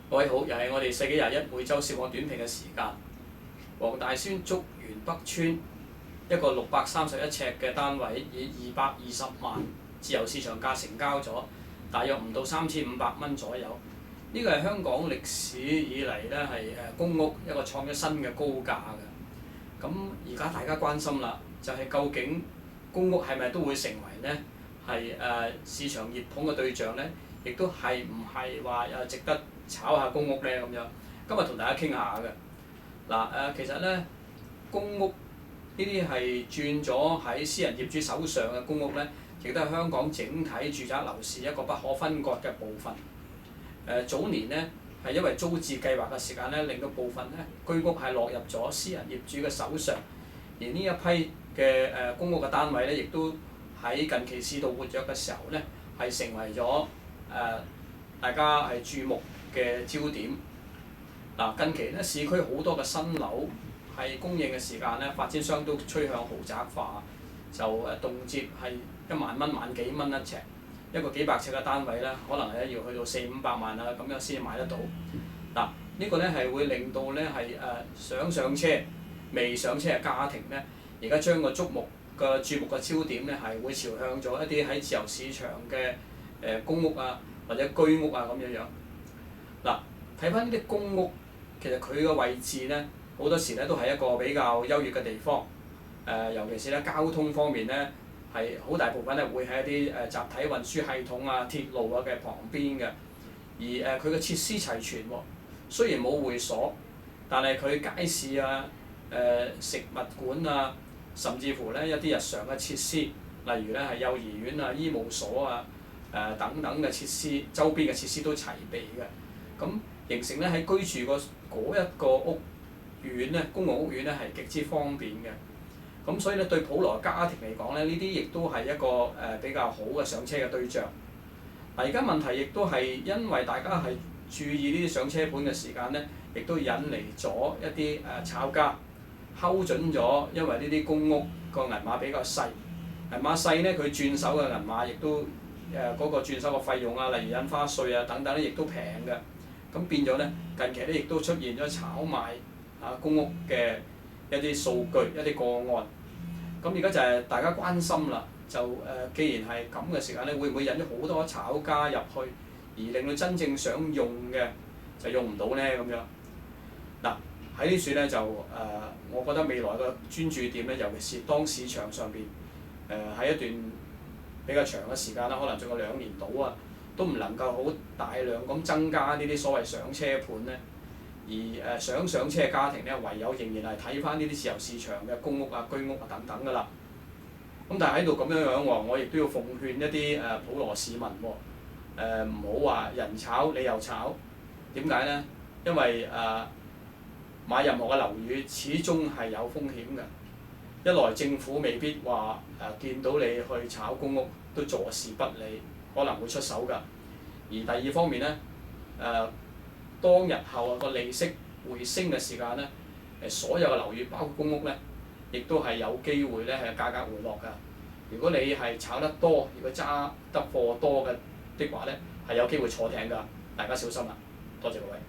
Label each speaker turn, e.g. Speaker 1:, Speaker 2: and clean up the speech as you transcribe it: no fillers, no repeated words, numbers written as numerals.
Speaker 1: 各位好，又係我哋世紀21每週小我短評嘅時間。黃大仙竹園北村一個631尺嘅單位，以220萬自由市場價成交咗，大約唔到3500蚊左右。呢個係香港歷史以嚟咧係公屋一個創咗新嘅高價嘅。咁而家大家關心啦，就係究竟公屋係咪都會成為呢係市場熱捧嘅對象呢？亦都係唔係話值得炒下公屋呢？咁樣？今日同大家傾下嘅。嗱其實呢，公屋呢啲係轉咗喺私人業主手上嘅公屋呢，亦都係香港整體住宅樓市一個不可分割嘅部分。早年呢，係因為租置計劃嘅時間呢，令到部分呢居屋係落入咗私人業主嘅手上，而呢一批嘅公屋嘅單位呢，亦都喺近期市道活躍嘅時候呢，係成為咗大家係注目嘅焦點。近期呢，市區好多嘅新樓係供應嘅時間呢，發展商都趨向豪宅化，就動輒係1萬蚊、萬幾蚊一尺，一個幾百尺嘅單位呢，可能係要去到400-500萬啊，咁樣先買得到。呢個呢係會令到呢係想上車未上車嘅家庭呢，而家將個注目嘅焦點呢係會朝向咗一啲喺自由市場嘅公屋啊或者居屋啊咁樣樣。睇翻呢啲公屋，其實佢嘅位置呢，好多時呢都係一個比較優越嘅地方。尤其是呢交通方面呢，係好大部分呢會喺一啲集體運輸系統啊、鐵路啊嘅旁邊嘅。而佢嘅設施齊全喎，雖然冇會所，但係佢街市啊、食物館啊，甚至乎呢一啲日常嘅設施，例如呢係幼兒園啊、醫務所啊、等等嘅設施，周邊嘅設施都齊備嘅。咁形成咧喺居住嗰一個屋苑咧，公共屋苑咧係極之方便嘅。咁所以咧對普羅家庭嚟講咧，呢啲亦都係一個比較好嘅上車嘅對象。而家問題亦都係因為大家係注意呢啲上車盤嘅時間咧，亦都引嚟咗一啲炒家睺準咗，因為呢啲公屋個銀碼比較細，銀碼細咧佢轉手嘅銀碼亦都嗰個轉手嘅費用啊，例如印花稅啊等等咧，亦都平嘅。咁變咗咧，近期咧亦都出現咗炒賣公屋嘅一啲數據、一啲個案。咁而家就係大家關心啦，就既然係咁嘅時間咧，會唔會引咗好多炒家入去，而令到真正想用嘅就用唔到咧咁樣？喺呢處咧就我覺得未來嘅專注點咧，尤其是當市場上邊喺一段比較長嘅時間啦，可能仲有2年到啊，都唔能夠好大量咁增加呢啲所謂上車盤咧，而想上車嘅家庭咧，唯有仍然係睇翻呢啲自由市場嘅公屋啊、居屋啊等等㗎啦。咁但係喺度咁樣樣喎，我亦都要奉勸一啲普羅市民喎，唔好話人炒你又炒，點解呢？因為買任何嘅樓宇始終係有風險嘅。一來政府未必話見到你去炒公屋都坐視不理，可能會出手㗎。而第二方面呢，當日後個利息回升嘅時間呢，所有嘅樓宇包括公屋呢，亦都係有機會呢係價格回落㗎。如果你係炒得多，如果揸得貨多嘅話呢，係有機會坐艇㗎，大家小心啦。多謝各位。